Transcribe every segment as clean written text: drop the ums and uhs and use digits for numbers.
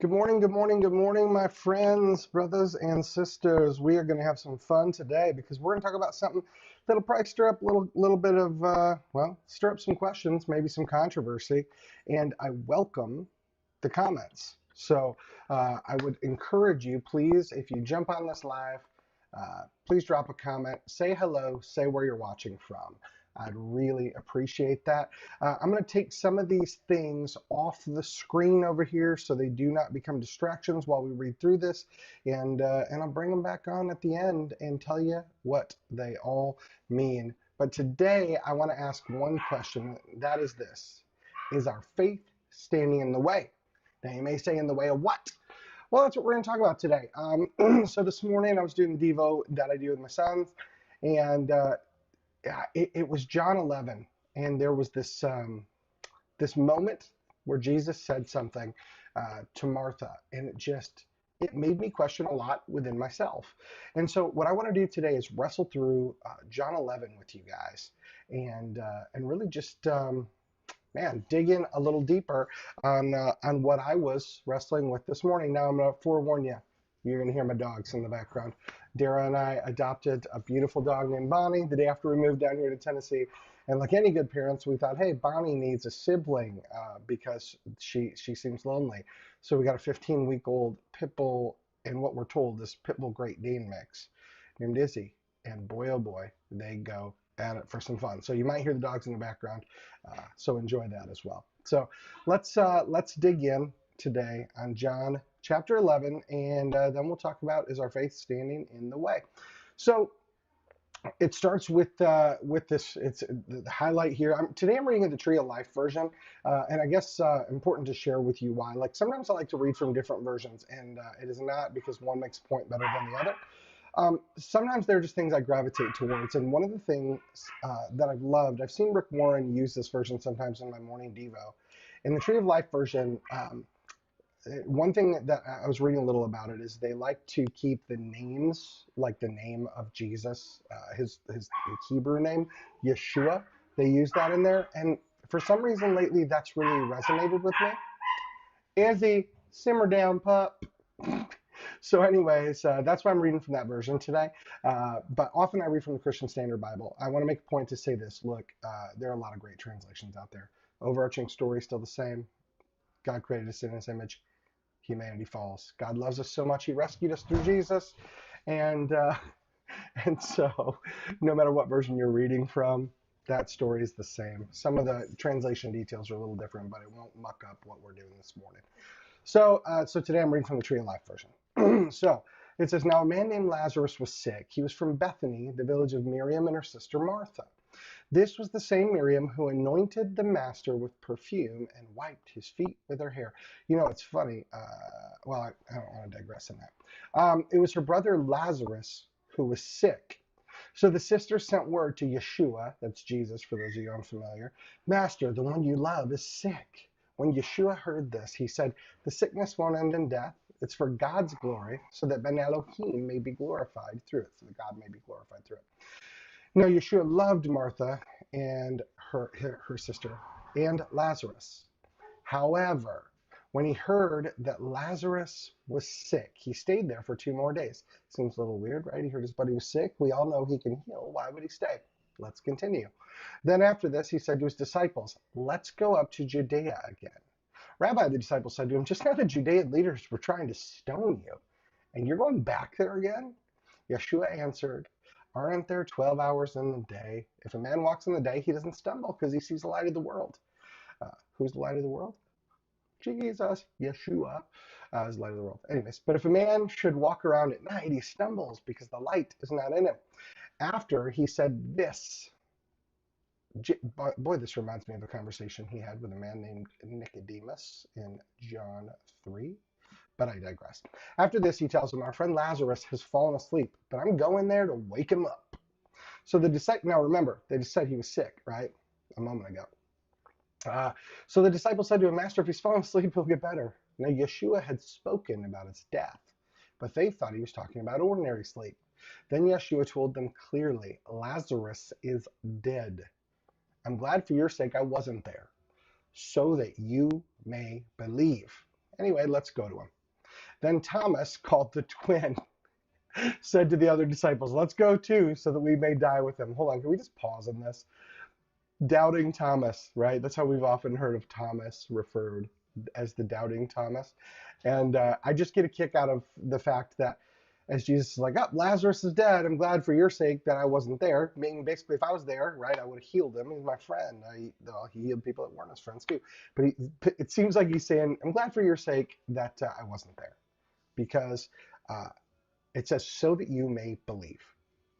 Good morning, good morning, good morning, my friends, brothers, and sisters. We are going to have some fun today because we're going to talk about something that'll probably stir up a little bit of, stir up some questions, maybe some controversy, and I welcome the comments. I would encourage you, please, if you jump on this live, please drop a comment, say hello, say where you're watching from. I'd really appreciate that. I'm going to take some of these things off the screen over here so they do not become distractions while we read through this, and I'll bring them back on at the end and tell you what they all mean. But today I want to ask one question. That is this: is our faith standing in the way? Now you may say, in the way of what? Well, that's what we're going to talk about today. So this morning I was doing the Devo that I do with my sons, and it was John 11, and there was this moment where Jesus said something to Martha, and it made me question a lot within myself. And so what I want to do today is wrestle through John 11 with you guys, and really just dig in a little deeper on what I was wrestling with this morning. Now I'm going to forewarn you. You're going to hear my dogs in the background. Dara and I adopted a beautiful dog named Bonnie the day after we moved down here to Tennessee. And like any good parents, we thought, hey, Bonnie needs a sibling because she seems lonely. So we got a 15-week-old pit bull and what we're told is pit bull Great Dane mix named Izzy. And boy, oh boy, they go at it for some fun. So you might hear the dogs in the background. So enjoy that as well. So let's dig in today on John chapter 11, and then we'll talk about, is our faith standing in the way? So it starts with this. It's the highlight here. Today I'm reading the Tree of Life version, and I guess important to share with you why. Like sometimes I like to read from different versions, and it is not because one makes a point better than the other. Sometimes there are just things I gravitate towards, and one of the things that I've loved, I've seen Rick Warren use this version sometimes in my morning Devo. In the Tree of Life version, one thing that I was reading a little about it is they like to keep the names, like the name of Jesus, his Hebrew name, Yeshua. They use that in there, and for some reason lately that's really resonated with me. Izzy, simmer down, pup. So anyways, that's why I'm reading from that version today. But often I read from the Christian Standard Bible. I want to make a point to say this. Look, there are a lot of great translations out there. Overarching story still the same. God created us in his image. Humanity falls. God loves us so much, he rescued us through Jesus. And so no matter what version you're reading from, that story is the same. Some of the translation details are a little different, but it won't muck up what we're doing this morning. So today I'm reading from the Tree of Life version. So it says, now a man named Lazarus was sick. He was from Bethany, the village of Meriam and her sister Martha. This was the same Miriam who anointed the master with perfume and wiped his feet with her hair. You know, it's funny. I don't want to digress in that. It was her brother Lazarus who was sick. So the sisters sent word to Yeshua, that's Jesus for those of you unfamiliar, Master, the one you love is sick. When Yeshua heard this, he said, the sickness won't end in death. It's for God's glory, so that Ben Elohim may be glorified through it, so that God may be glorified through it. Now Yeshua loved Martha and her sister and Lazarus. However, when he heard that Lazarus was sick, he stayed there for 2 more days. Seems a little weird, right? He heard his buddy was sick. We all know he can heal. Why would he stay? Let's continue. Then after this, he said to his disciples, let's go up to Judea again. Rabbi, the disciples said to him, just now the Judean leaders were trying to stone you, and you're going back there again? Yeshua answered, aren't there 12 hours in the day? If a man walks in the day, he doesn't stumble because he sees the light of the world. Who's the light of the world? Jesus, Yeshua, is the light of the world. Anyways, but if a man should walk around at night, he stumbles because the light is not in him. After he said this, boy, this reminds me of a conversation he had with a man named Nicodemus in John 3. But I digress. After this, he tells him, our friend Lazarus has fallen asleep, but I'm going there to wake him up. So the disciples, now remember, they just said he was sick, right? A moment ago. So the disciples said to him, Master, if he's fallen asleep, he'll get better. Now Yeshua had spoken about his death, but they thought he was talking about ordinary sleep. Then Yeshua told them clearly, Lazarus is dead. I'm glad for your sake I wasn't there, so that you may believe. Anyway, let's go to him. Then Thomas, called the twin, said to the other disciples, let's go too, so that we may die with him. Hold on, can we just pause on this? Doubting Thomas, right? That's how we've often heard of Thomas referred as the doubting Thomas. And I just get a kick out of the fact that as Jesus is like, oh, Lazarus is dead. I'm glad for your sake that I wasn't there. Meaning, basically, if I was there, right, I would have healed him. He's my friend. He healed people that weren't his friends too. But it seems like he's saying, I'm glad for your sake that I wasn't there. Because uh, it says, so that you may believe.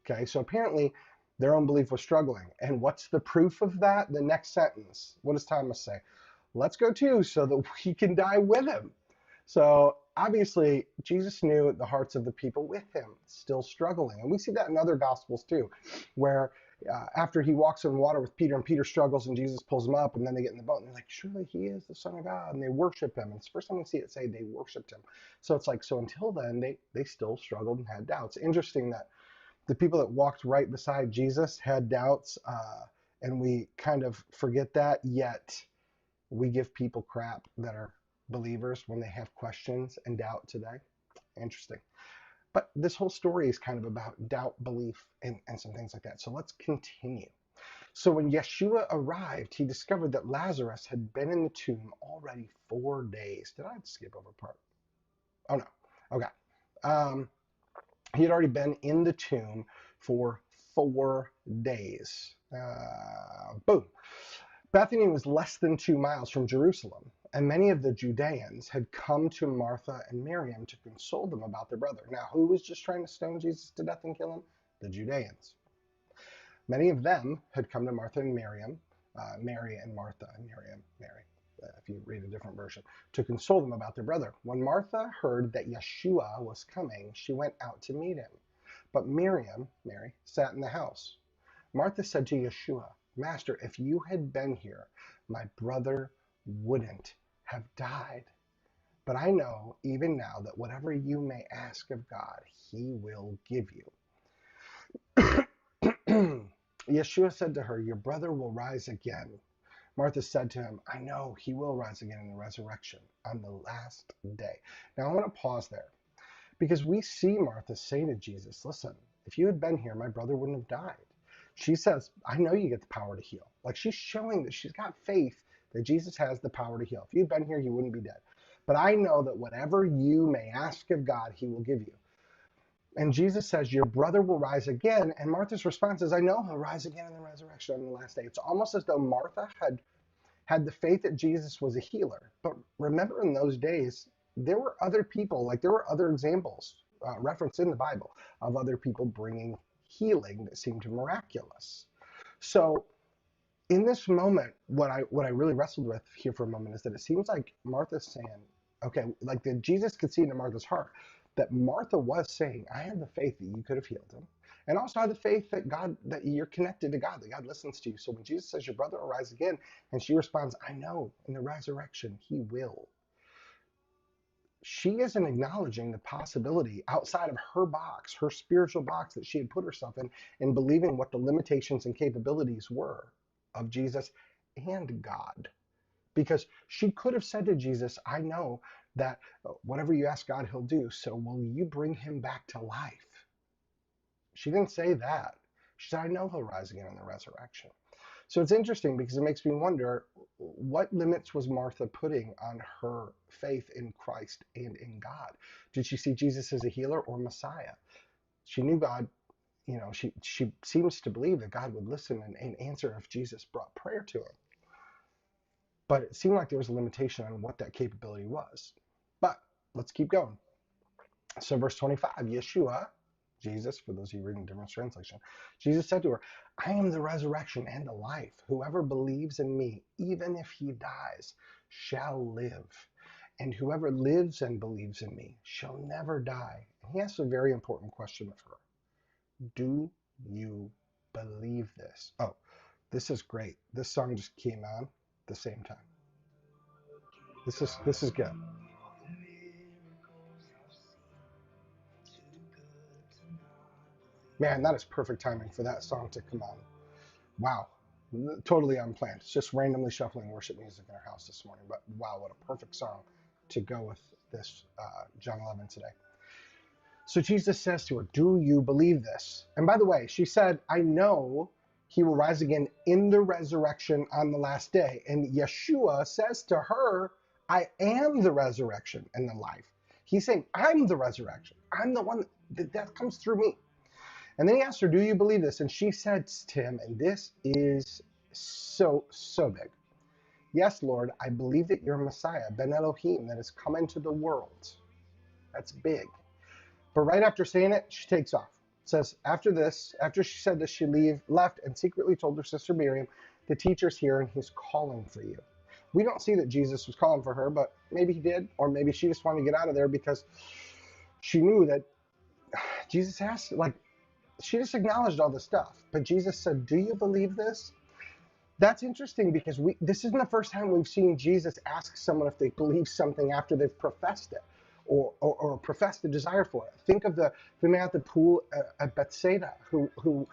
Okay, so apparently their unbelief was struggling. And what's the proof of that? The next sentence. What does Thomas say? Let's go too, so that we can die with him. So obviously, Jesus knew the hearts of the people with him still struggling. And we see that in other gospels too, where after he walks on water with Peter and Peter struggles and Jesus pulls him up and then they get in the boat and they're like, surely he is the Son of God. And they worship him. And it's the first time we see it say they worshiped him. So it's like, so until then, they still struggled and had doubts. Interesting that the people that walked right beside Jesus had doubts, and we kind of forget that, yet we give people crap that are believers when they have questions and doubt today. Interesting. But this whole story is kind of about doubt, belief, and some things like that. So let's continue. So when Yeshua arrived, he discovered that Lazarus had been in the tomb already 4 days. Did I skip over part? Oh, no. Okay. He had already been in the tomb for 4 days. Boom. Bethany was less than 2 miles from Jerusalem, and many of the Judeans had come to Martha and Miriam to console them about their brother. Now, who was just trying to stone Jesus to death and kill him? The Judeans. Many of them had come to Martha and Miriam, Mary and Martha, and Mary, if you read a different version, to console them about their brother. When Martha heard that Yeshua was coming, she went out to meet him. But Miriam, Mary, sat in the house. Martha said to Yeshua, Master, if you had been here, my brother wouldn't have died. But I know even now that whatever you may ask of God, he will give you. Yeshua said to her, your brother will rise again. Martha said to him, I know he will rise again in the resurrection on the last day. Now I want to pause there because we see Martha say to Jesus, listen, if you had been here, my brother wouldn't have died. She says, I know you get the power to heal. Like she's showing that she's got faith that Jesus has the power to heal. If you'd been here, you wouldn't be dead. But I know that whatever you may ask of God, he will give you. And Jesus says, your brother will rise again. And Martha's response is, I know he'll rise again in the resurrection on the last day. It's almost as though Martha had the faith that Jesus was a healer. But remember in those days, there were other people, like there were other examples referenced in the Bible of other people bringing healing that seemed miraculous. So in this moment, what I really wrestled with here for a moment is that it seems like Martha's saying, okay, like that Jesus could see into Martha's heart that Martha was saying, I have the faith that you could have healed him. And also I have the faith that God, that you're connected to God, that God listens to you. So when Jesus says your brother will rise again, and she responds, I know in the resurrection he will. She isn't acknowledging the possibility outside of her box, her spiritual box that she had put herself in believing what the limitations and capabilities were of Jesus and God. Because she could have said to Jesus, I know that whatever you ask God, he'll do. So will you bring him back to life? She didn't say that. She said, I know he'll rise again in the resurrection. So it's interesting because it makes me wonder, what limits was Martha putting on her faith in Christ and in God? Did she see Jesus as a healer or Messiah? She knew God, you know, she seems to believe that God would listen and answer if Jesus brought prayer to him. But it seemed like there was a limitation on what that capability was. But let's keep going. So verse 25, Yeshua, Jesus, for those of you reading different translation, Jesus said to her, I am the resurrection and the life. Whoever believes in me, even if he dies, shall live. And whoever lives and believes in me shall never die. And he asks a very important question of her. Do you believe this? Oh, this is great. This song just came on at the same time. This is good. Man, that is perfect timing for that song to come on. Wow. Totally unplanned. It's just randomly shuffling worship music in our house this morning. But wow, what a perfect song to go with this John 11 today. So Jesus says to her, do you believe this? And by the way, she said, I know he will rise again in the resurrection on the last day. And Yeshua says to her, I am the resurrection and the life. He's saying, I'm the resurrection. I'm the one that comes through me. And then he asked her, do you believe this? And she said to him, and this is so big. Yes, Lord, I believe that you're Messiah, Ben Elohim, that has come into the world. That's big. But right after saying it, she takes off. It says, after she said this, she left and secretly told her sister Miriam, the teacher's here and he's calling for you. We don't see that Jesus was calling for her, but maybe he did, or maybe she just wanted to get out of there because she knew that Jesus asked, she just acknowledged all this stuff. But Jesus said, do you believe this? That's interesting because this isn't the first time we've seen Jesus ask someone if they believe something after they've professed it or professed a desire for it. Think of the man at the pool at Bethsaida who,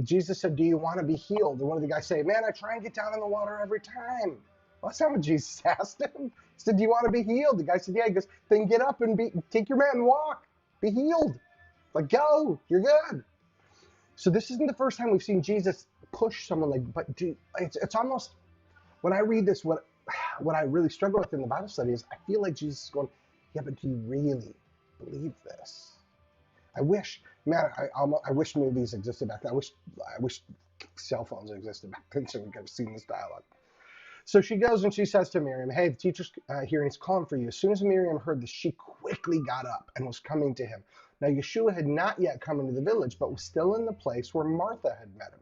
Jesus said, do you want to be healed? And one of the guys say, man, I try and get down in the water every time. Well, that's not what Jesus asked him. He said, do you want to be healed? The guy said, yeah. He goes, then get up and take your mat and walk. Be healed. Go, you're good. So this isn't the first time we've seen Jesus push someone it's almost, when I read this, what I really struggle with in the Bible study is I feel like Jesus is going, yeah, but do you really believe this? I wish movies existed back then. I wish cell phones existed back then so we could have seen this dialogue. So she goes and she says to Miriam, hey, the teacher's here and he's calling for you. As soon as Miriam heard this, she quickly got up and was coming to him. Now, Yeshua had not yet come into the village, but was still in the place where Martha had met him.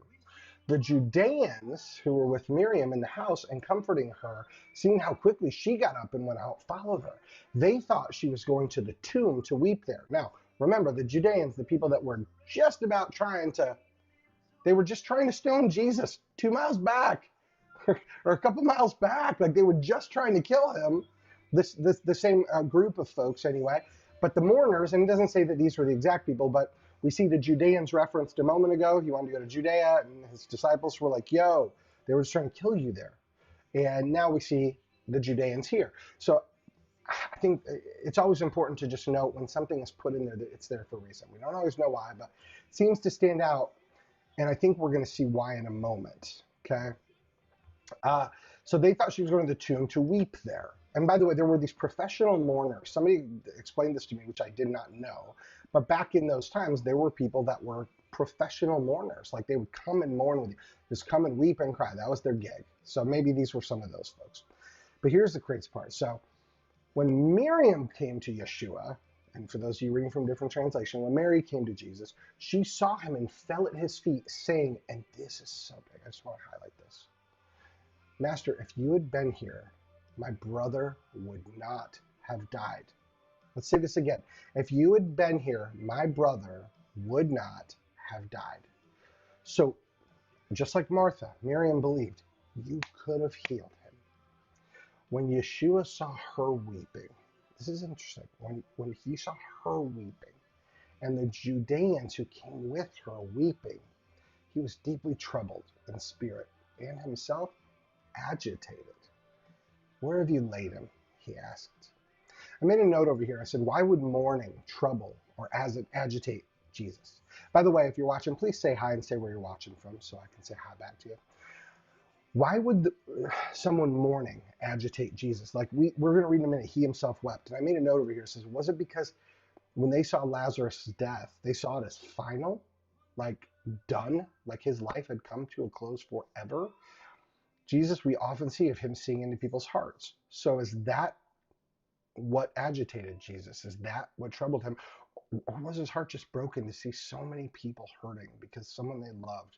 The Judeans who were with Miriam in the house and comforting her, seeing how quickly she got up and went out, followed her. They thought she was going to the tomb to weep there. Now, remember, the Judeans, the people that were just trying to stone Jesus 2 miles back. Or a couple miles back, they were just trying to kill him. The same group of folks anyway. But the mourners, and it doesn't say that these were the exact people, but we see the Judeans referenced a moment ago. He wanted to go to Judea, and his disciples were like, yo, they were just trying to kill you there. And now we see the Judeans here. So I think it's always important to just note when something is put in there that it's there for a reason. We don't always know why, but it seems to stand out. And I think we're going to see why in a moment, okay? So they thought she was going to the tomb to weep there. And by the way, there were these professional mourners. Somebody explained this to me, which I did not know. But back in those times, there were people that were professional mourners. They would come and mourn with you. Just come and weep and cry. That was their gig. So maybe these were some of those folks. But here's the crazy part. So when Miriam came to Yeshua, and for those of you reading from different translation, when Mary came to Jesus, she saw him and fell at his feet saying, and this is so big. I just want to highlight this. Master, if you had been here, my brother would not have died. Let's say this again. If you had been here, my brother would not have died. So, just like Martha, Miriam believed, you could have healed him. When Yeshua saw her weeping, this is interesting, when he saw her weeping, and the Judeans who came with her weeping, he was deeply troubled in spirit, and himself agitated. Where have you laid him? He asked. I made a note over here. I said, why would mourning trouble or agitate Jesus? By the way, if you're watching, please say hi and say where you're watching from so I can say hi back to you. Why would someone mourning agitate Jesus? We're going to read in a minute, he himself wept. And I made a note over here. It says, was it because when they saw Lazarus' death, they saw it as final, done, his life had come to a close forever? Jesus, we often see of him seeing into people's hearts. So is that what agitated Jesus? Is that what troubled him? Or was his heart just broken to see so many people hurting because someone they loved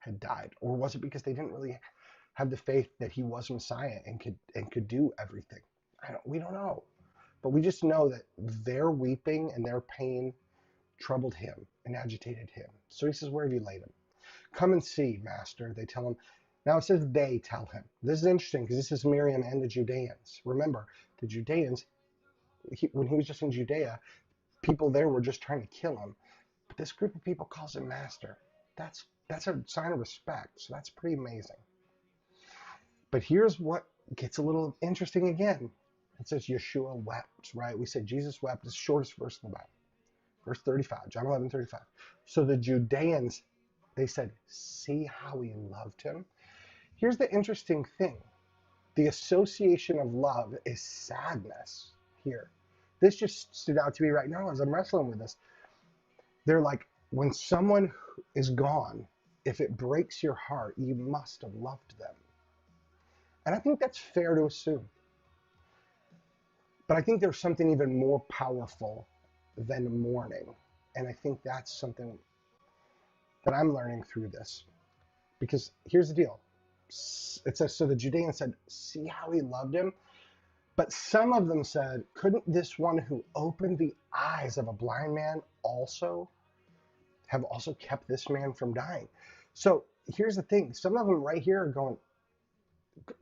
had died? Or was it because they didn't really have the faith that he was Messiah and could do everything? We don't know. But we just know that their weeping and their pain troubled him and agitated him. So he says, where have you laid him? Come and see, Master, they tell him. Now it says they tell him. This is interesting because this is Miriam and the Judeans. Remember, the Judeans, when he was just in Judea, people there were just trying to kill him. But this group of people calls him Master. That's a sign of respect. So that's pretty amazing. But here's what gets a little interesting again. It says Yeshua wept, right? We said Jesus wept. It's the shortest verse in the Bible. Verse 35, John 11:35. So the Judeans, they said, see how he loved him? Here's the interesting thing. The association of love is sadness here. This just stood out to me right now as I'm wrestling with this. They're like, when someone is gone, if it breaks your heart, you must have loved them. And I think that's fair to assume. But I think there's something even more powerful than mourning. And I think that's something that I'm learning through this. Because here's the deal. It says, so the Judeans said, see how he loved him? But some of them said, couldn't this one who opened the eyes of a blind man have also kept this man from dying? So here's the thing. Some of them right here are going,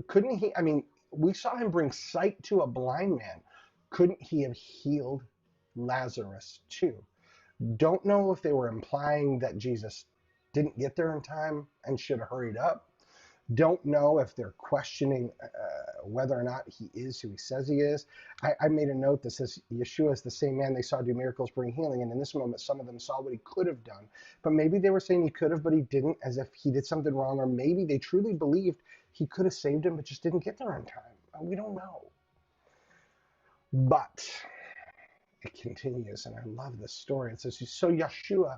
couldn't he? I mean, we saw him bring sight to a blind man. Couldn't he have healed Lazarus too? Don't know if they were implying that Jesus didn't get there in time and should have hurried up. Don't know if they're questioning whether or not he is who he says he is. I made a note that says Yeshua is the same man they saw do miracles, bring healing. And in this moment, some of them saw what he could have done. But maybe they were saying he could have, but he didn't, as if he did something wrong. Or maybe they truly believed he could have saved him, but just didn't get there in time. We don't know. But it continues, and I love this story. It says, so Yeshua,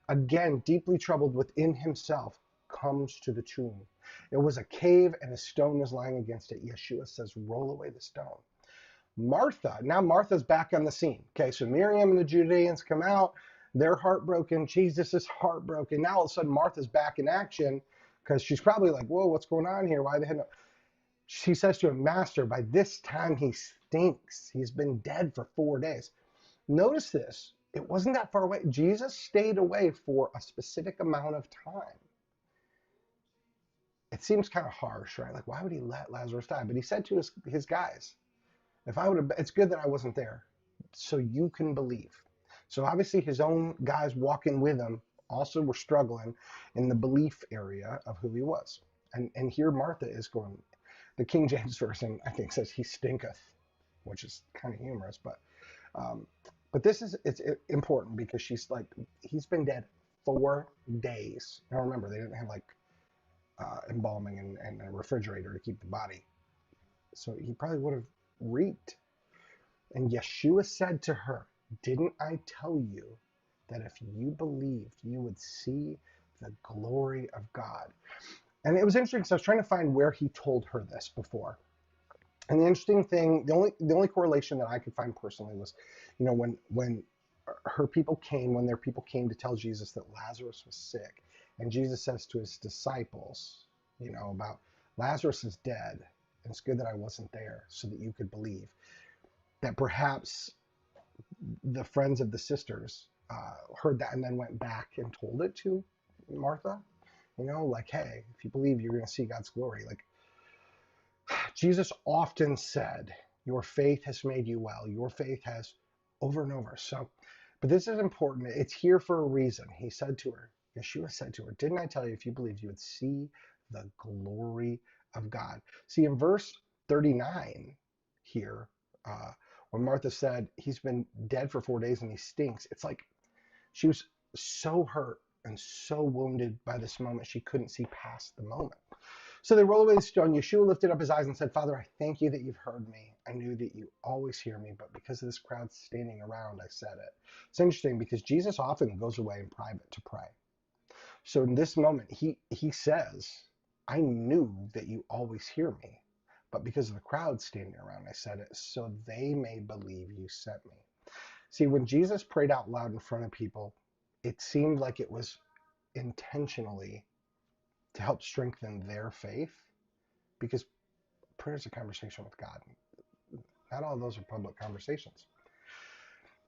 again, deeply troubled within himself, comes to the tomb. It was a cave, and a stone was lying against it. Yeshua says, roll away the stone. Now Martha's back on the scene. Okay, so Meriam and the Judeans come out. They're heartbroken. Jesus is heartbroken. Now all of a sudden Martha's back in action because she's probably like, whoa, what's going on here? Why the heck? She says to him, Master, by this time he stinks. He's been dead for 4 days. Notice this. It wasn't that far away. Jesus stayed away for a specific amount of time. It seems kind of harsh, right? Like, why would he let Lazarus die? But he said to his guys, if I would have, it's good that I wasn't there, so you can believe. So obviously his own guys walking with him also were struggling in the belief area of who he was. And here Martha is going, the King James version, I think, says he stinketh, which is kind of humorous, but this is, it's important because she's like, he's been dead 4 days. Now remember, they didn't have like embalming and a refrigerator to keep the body. So he probably would have reeked. And Yeshua said to her, didn't I tell you that if you believed, you would see the glory of God? And it was interesting because I was trying to find where he told her this before. And the interesting thing, the only correlation that I could find personally was, you know, when their people came to tell Jesus that Lazarus was sick, and Jesus says to his disciples, you know, about Lazarus is dead, and it's good that I wasn't there so that you could believe. That perhaps the friends of the sisters heard that and then went back and told it to Martha, you know, like, hey, if you believe, you're going to see God's glory. Like, Jesus often said, your faith has made you well. Your faith has, over and over. So, but this is important. It's here for a reason. He said to her, Yeshua said to her, didn't I tell you if you believed you would see the glory of God? See, in verse 39 here, when Martha said he's been dead for 4 days and he stinks, it's like she was so hurt and so wounded by this moment, she couldn't see past the moment. So they rolled away the stone. Yeshua lifted up his eyes and said, Father, I thank you that you've heard me. I knew that you always hear me, but because of this crowd standing around, I said it. It's interesting because Jesus often goes away in private to pray. So in this moment, he says, I knew that you always hear me, but because of the crowd standing around, I said it so they may believe you sent me. See, when Jesus prayed out loud in front of people, it seemed like it was intentionally to help strengthen their faith, because prayer is a conversation with God. Not all of those are public conversations.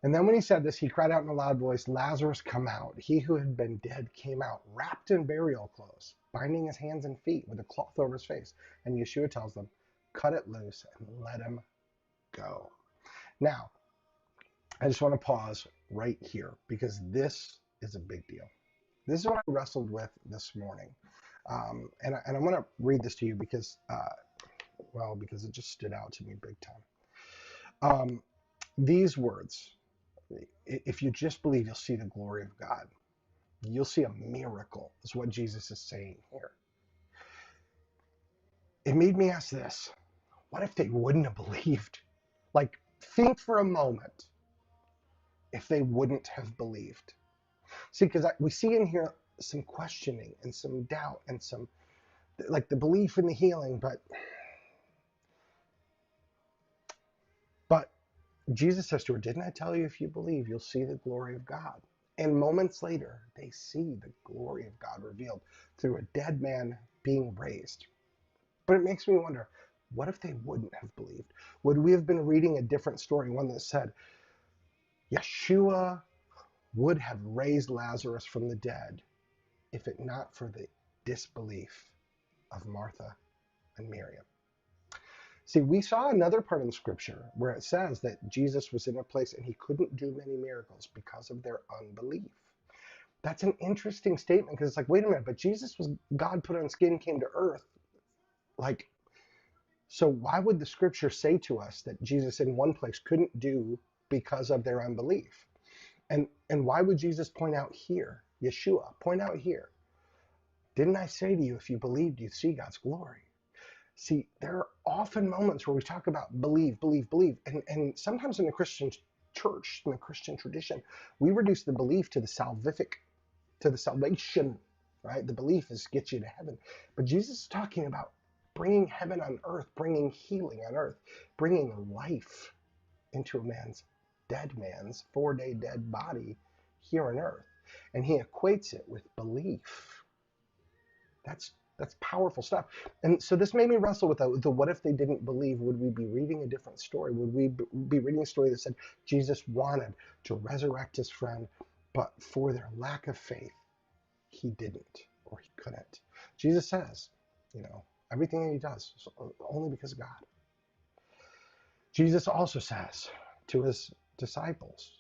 And then when he said this, he cried out in a loud voice, Lazarus, come out. He who had been dead came out, wrapped in burial clothes, binding his hands and feet with a cloth over his face. And Yeshua tells them, cut it loose and let him go. Now, I just want to pause right here because this is a big deal. This is what I wrestled with this morning. And I'm going to read this to you because, because it just stood out to me big time. Um, these words, if you just believe, you'll see the glory of God. You'll see a miracle, is what Jesus is saying here. It made me ask this: what if they wouldn't have believed? Like, think for a moment if they wouldn't have believed. See, because we see in here some questioning and some doubt and some, like, the belief in the healing, but Jesus says to her, didn't I tell you if you believe, you'll see the glory of God? And moments later, they see the glory of God revealed through a dead man being raised. But it makes me wonder, what if they wouldn't have believed? Would we have been reading a different story, one that said, Yeshua would have raised Lazarus from the dead if it not for the disbelief of Martha and Miriam? See, we saw another part in Scripture where it says that Jesus was in a place and he couldn't do many miracles because of their unbelief. That's an interesting statement because it's like, wait a minute, but Jesus was God put on skin, came to earth. Like, so why would the Scripture say to us that Jesus in one place couldn't do because of their unbelief? And why would Jesus point out here, Yeshua, point out here, didn't I say to you, if you believed, you'd see God's glory? See, there are often moments where we talk about believe, believe, believe. And sometimes in the Christian church, in the Christian tradition, we reduce the belief to the salvific, to the salvation, right? The belief is get you to heaven. But Jesus is talking about bringing heaven on earth, bringing healing on earth, bringing life into a dead man's 4-day dead body here on earth. And he equates it with belief. That's powerful stuff. And so this made me wrestle with the what if they didn't believe? Would we be reading a different story? Would we be reading a story that said Jesus wanted to resurrect his friend, but for their lack of faith, he didn't or he couldn't? Jesus says, everything that he does is only because of God. Jesus also says to his disciples,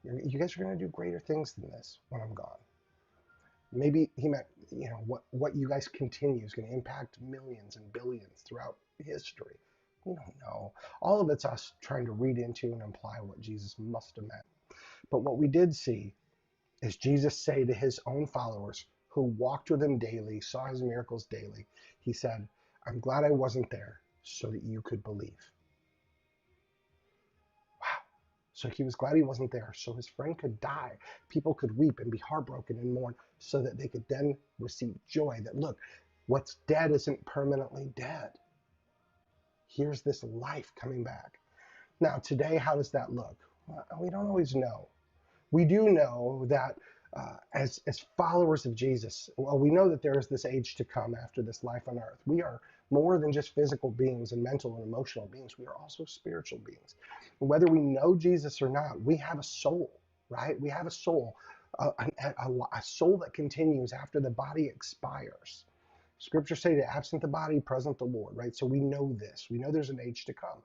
you guys are going to do greater things than this when I'm gone. Maybe he meant, what you guys continue is going to impact millions and billions throughout history. We don't know. All of it's us trying to read into and imply what Jesus must have meant. But what we did see is Jesus say to his own followers who walked with him daily, saw his miracles daily, he said, I'm glad I wasn't there so that you could believe. So he was glad he wasn't there, so his friend could die. People could weep and be heartbroken and mourn so that they could then receive joy that, look, what's dead isn't permanently dead. Here's this life coming back. Now, today, how does that look? Well, we don't always know. We do know that as followers of Jesus, well, we know that there is this age to come after this life on earth. We are more than just physical beings and mental and emotional beings. We are also spiritual beings. Whether we know Jesus or not, we have a soul, right? We have a soul, a soul that continues after the body expires. Scriptures say that absent the body, present the Lord, right? So we know this. We know there's an age to come.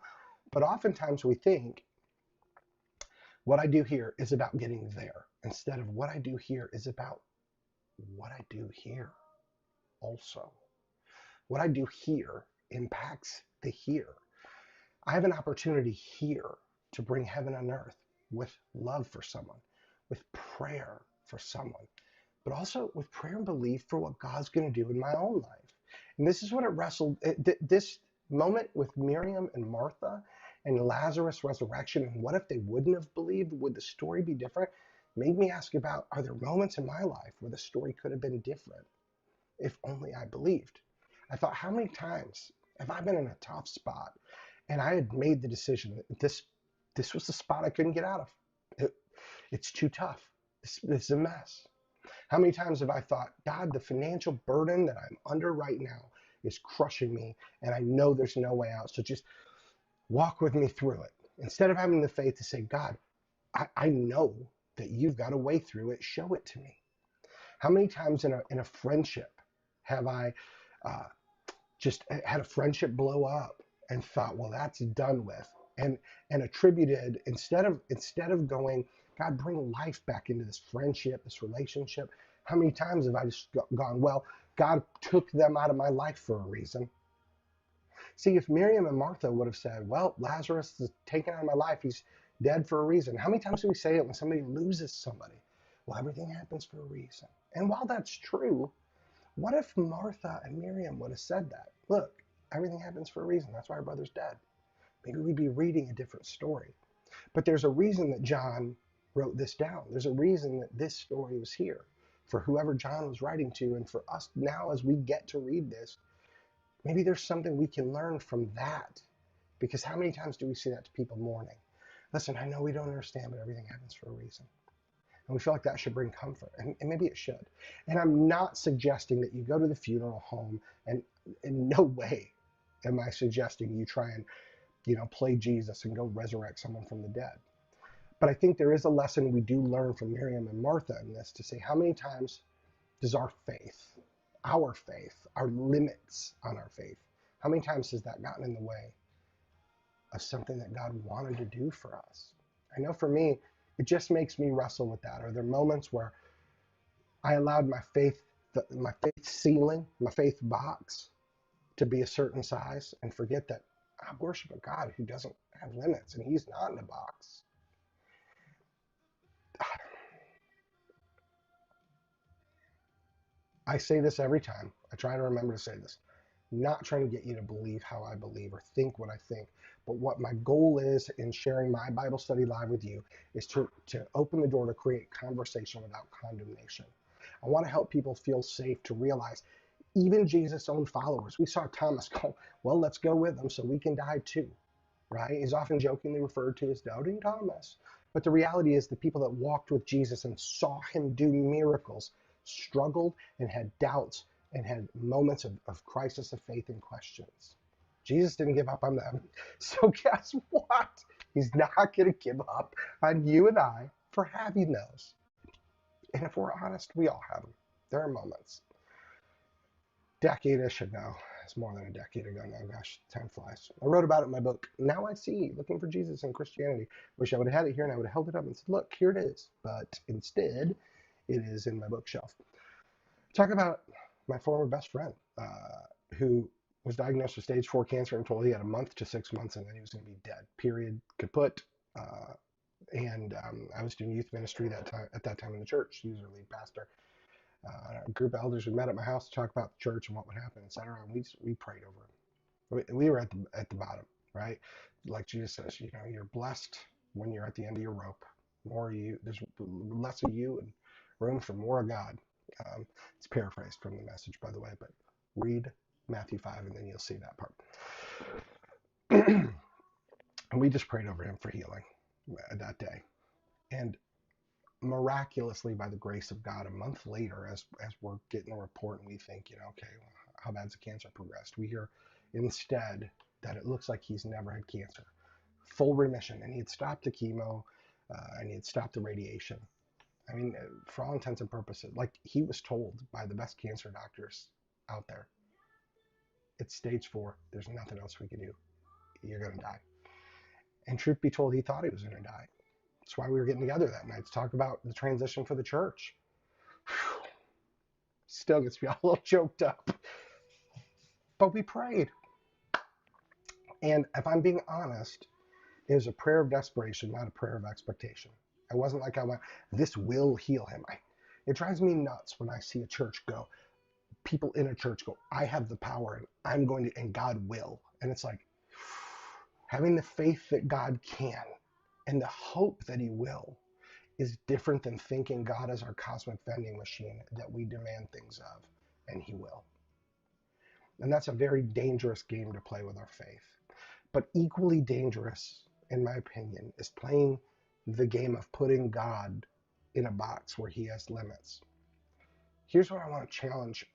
But oftentimes we think what I do here is about getting there, instead of what I do here is about what I do here also. What I do here impacts the here. I have an opportunity here to bring heaven on earth with love for someone, with prayer for someone, but also with prayer and belief for what God's going to do in my own life. And this is what it wrestled, this moment with Meriam and Martha and Lazarus' resurrection, and what if they wouldn't have believed? Would the story be different? Made me ask about, are there moments in my life where the story could have been different if only I believed? I thought, how many times have I been in a tough spot and I had made the decision that this was the spot I couldn't get out of. It's too tough. This is a mess. How many times have I thought, God, the financial burden that I'm under right now is crushing me, and I know there's no way out. So just walk with me through it. Instead of having the faith to say, God, I know that you've got a way through it. Show it to me. How many times in a friendship have I just had a friendship blow up and thought, well, that's done with, and attributed, instead of going, God, bring life back into this friendship, this relationship. How many times have I just gone, well, God took them out of my life for a reason? See, if Miriam and Martha would have said, well, Lazarus is taken out of my life, he's dead for a reason. How many times do we say it when somebody loses somebody? Well, everything happens for a reason. And while that's true, what if Martha and Miriam would have said that? Look, everything happens for a reason. That's why our brother's dead. Maybe we'd be reading a different story. But there's a reason that John wrote this down. There's a reason that this story was here for whoever John was writing to, and for us now as we get to read this. Maybe there's something we can learn from that, because how many times do we see that to people mourning? Listen, I know we don't understand, but everything happens for a reason. And we feel like that should bring comfort, and maybe it should. And I'm not suggesting that you go to the funeral home, and in no way am I suggesting you try and, play Jesus and go resurrect someone from the dead. But I think there is a lesson we do learn from Miriam and Martha in this, to say, how many times does our faith, our limits on our faith, how many times has that gotten in the way of something that God wanted to do for us? I know for me, it just makes me wrestle with that. Are there moments where I allowed my faith ceiling, my faith box to be a certain size and forget that I worship a God who doesn't have limits and he's not in a box? I say this every time. I try to remember to say this. Not trying to get you to believe how I believe or think what I think, but what my goal is in sharing my Bible study live with you is to open the door to create conversation without condemnation. I want to help people feel safe to realize even Jesus' own followers. We saw Thomas go, well, let's go with him so we can die too, right? He's often jokingly referred to as doubting Thomas. But the reality is the people that walked with Jesus and saw him do miracles struggled and had doubts and had moments of crisis of faith and questions. Jesus didn't give up on them. So guess what? He's not going to give up on you and I for having those. And if we're honest, we all have them. There are moments. Decade-ish ago. It's more than a decade ago now. Gosh, time flies. I wrote about it in my book, Now I See, Looking for Jesus in Christianity. Wish I would have had it here and I would have held it up and said, look, here it is. But instead, it is in my bookshelf. Talk about my former best friend who was diagnosed with stage 4 cancer and told he had a month to 6 months and then he was going to be dead, period, kaput. And I was doing youth ministry at that time in the church. He was our lead pastor. A group of elders we met at my house to talk about the church and what would happen, etc. And we prayed over him. We were at the bottom, right? Like Jesus says, you're blessed when you're at the end of your rope. There's less of you and room for more of God. It's paraphrased from the Message, by the way, but read Matthew 5 and then you'll see that part. And we just prayed over him for healing that day. And miraculously, by the grace of God, a month later, as we're getting a report and we think, okay, well, how bad's the cancer progressed? We hear instead that it looks like he's never had cancer. Full remission, and he had stopped the chemo, and he had stopped the radiation. I mean, for all intents and purposes, like he was told by the best cancer doctors out there, it's stage 4. There's nothing else we can do. You're going to die. And truth be told, he thought he was going to die. That's why we were getting together that night to talk about the transition for the church. Whew. Still gets me a little choked up. But we prayed. And if I'm being honest, it was a prayer of desperation, not a prayer of expectation. It wasn't like I went, this will heal him. It drives me nuts when I see a church go, people in a church go, I have the power and I'm going to, and God will. And it's like, having the faith that God can and the hope that he will is different than thinking God is our cosmic vending machine that we demand things of, and he will. And that's a very dangerous game to play with our faith. But equally dangerous, in my opinion, is playing the game of putting God in a box where he has limits. Here's what I want to challenge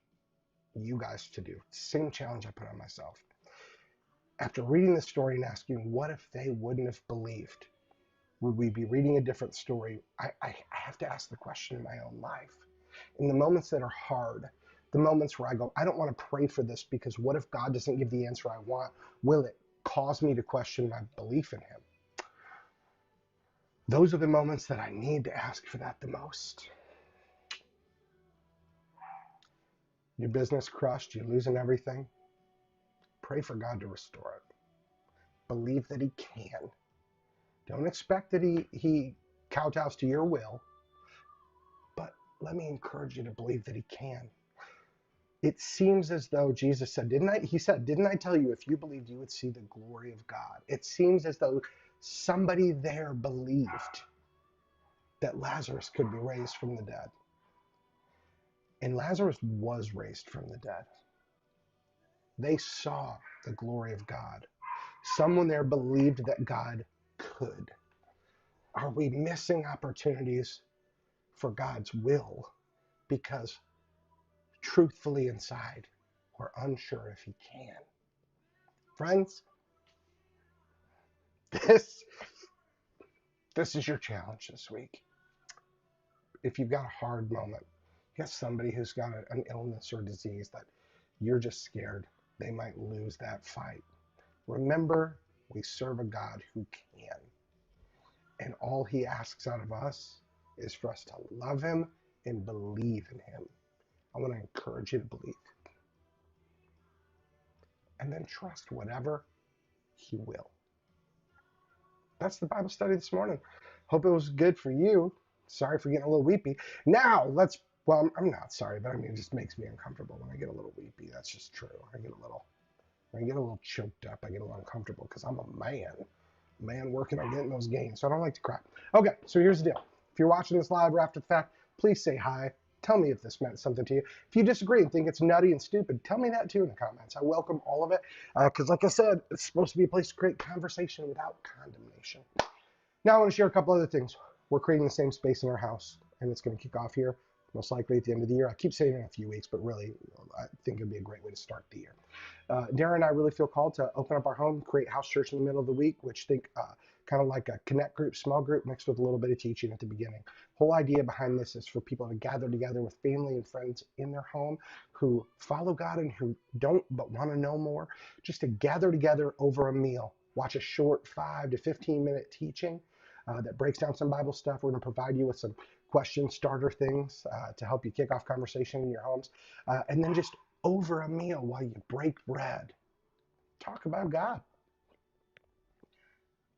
you guys to do. Same challenge I put on myself. After reading the story and asking, what if they wouldn't have believed? Would we be reading a different story? I have to ask the question in my own life. In the moments that are hard, the moments where I go, I don't want to pray for this because what if God doesn't give the answer I want? Will it cause me to question my belief in him? Those are the moments that I need to ask for that the most. Your business crushed, you're losing everything. Pray for God to restore it. Believe that he can. Don't expect that he kowtows to your will, but let me encourage you to believe that he can. It seems as though Jesus said, didn't I tell you if you believed you would see the glory of God? It seems as though somebody there believed that Lazarus could be raised from the dead. And Lazarus was raised from the dead. They saw the glory of God. Someone there believed that God could. Are we missing opportunities for God's will because truthfully inside we're unsure if he can? Friends, this is your challenge this week. If you've got a hard moment, you got somebody who's got an illness or disease that you're just scared they might lose that fight, remember we serve a God who can. And all he asks out of us is for us to love him and believe in him. I want to encourage you to believe. And then trust whatever he will. That's the Bible study this morning. Hope it was good for you. Sorry for getting a little weepy. Now, well, I'm not sorry, but I mean, it just makes me uncomfortable when I get a little weepy. That's just true. I get a little choked up. I get a little uncomfortable because I'm a man working on getting those gains. So I don't like to cry. Okay, so here's the deal. If you're watching this live or after the fact, please say hi. Tell me if this meant something to you. If you disagree and think it's nutty and stupid, tell me that too in the comments. I welcome all of it because, like I said, it's supposed to be a place to create conversation without condemnation. Now I want to share a couple other things. We're creating the same space in our house, and it's going to kick off here most likely at the end of the year. I keep saying it in a few weeks, but really, I think it'd be a great way to start the year. Darren and I really feel called to open up our home, create house church in the middle of the week, which think kind of like a connect group, small group mixed with a little bit of teaching at the beginning. Whole idea behind this is for people to gather together with family and friends in their home who follow God and who don't but want to know more, just to gather together over a meal, watch a short 5 to 15 minute teaching that breaks down some Bible stuff. We're going to provide you with some question starter things to help you kick off conversation in your homes. And then just over a meal while you break bread, talk about God.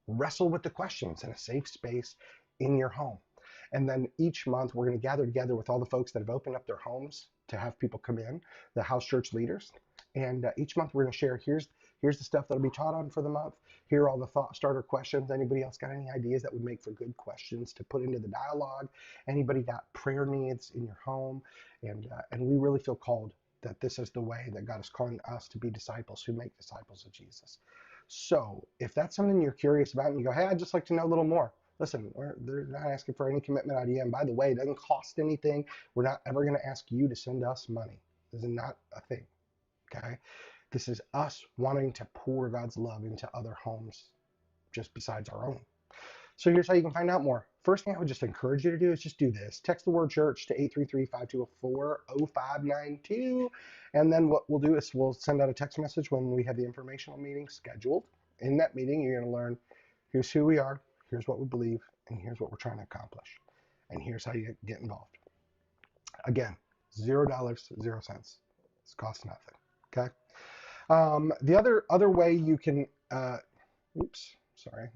Wrestle with the questions in a safe space in your home. And then each month we're going to gather together with all the folks that have opened up their homes to have people come in, the house church leaders. And each month we're going to share, here's the stuff that'll be taught on for the month. Here are all the thought starter questions. Anybody else got any ideas that would make for good questions to put into the dialogue? Anybody got prayer needs in your home? And we really feel called that this is the way that God is calling us to be disciples who make disciples of Jesus. So if that's something you're curious about and you go, hey, I'd just like to know a little more. Listen, they're not asking for any commitment idea. And by the way, it doesn't cost anything. We're not ever going to ask you to send us money. This is not a thing, okay? This is us wanting to pour God's love into other homes just besides our own. So here's how you can find out more. First thing I would just encourage you to do is just do this. Text the word church to 833-524-0592. And then what we'll do is we'll send out a text message when we have the informational meeting scheduled. In that meeting, you're going to learn here's who we are, here's what we believe, and here's what we're trying to accomplish. And here's how you get involved. Again, $0, 0 cents. It's cost nothing, okay? The other way you can,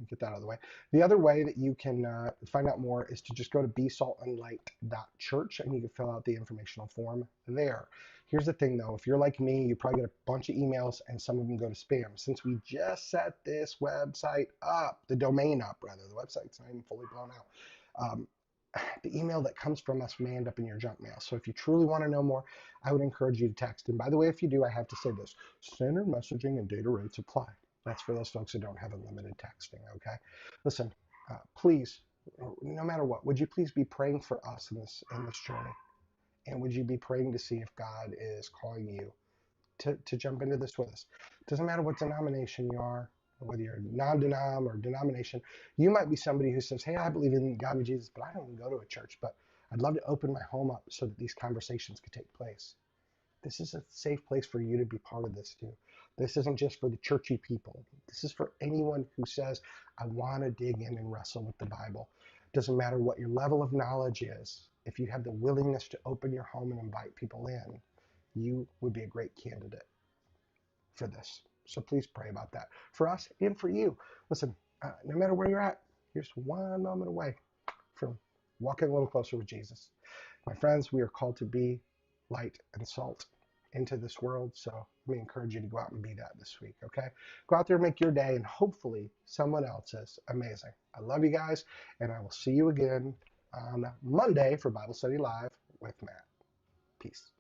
get that out of the way. The other way that you can find out more is to just go to besaltandlight.church and you can fill out the informational form there. Here's the thing though, if you're like me, you probably get a bunch of emails and some of them go to spam. Since we just set this website up, the domain up rather, the website's not even fully blown out. The email that comes from us may end up in your junk mail. So if you truly want to know more, I would encourage you to text. And by the way, if you do, I have to say this, standard messaging and data rates apply. That's for those folks who don't have unlimited texting, okay? Listen, please, no matter what, would you please be praying for us in this journey? And would you be praying to see if God is calling you to jump into this with us? Doesn't matter what denomination you are, whether you're non-denom or denomination. You might be somebody who says, hey, I believe in God and Jesus, but I don't even go to a church, but I'd love to open my home up so that these conversations could take place. This is a safe place for you to be part of this too. This isn't just for the churchy people. This is for anyone who says, I want to dig in and wrestle with the Bible. Doesn't matter what your level of knowledge is. If you have the willingness to open your home and invite people in, you would be a great candidate for this. So please pray about that for us and for you. Listen, no matter where you're at, you're just one moment away from walking a little closer with Jesus. My friends, we are called to be light and salt into this world. So let me encourage you to go out and be that this week, okay? Go out there and make your day, and hopefully someone else's amazing. I love you guys, and I will see you again on Monday for Bible Study Live with Matt. Peace.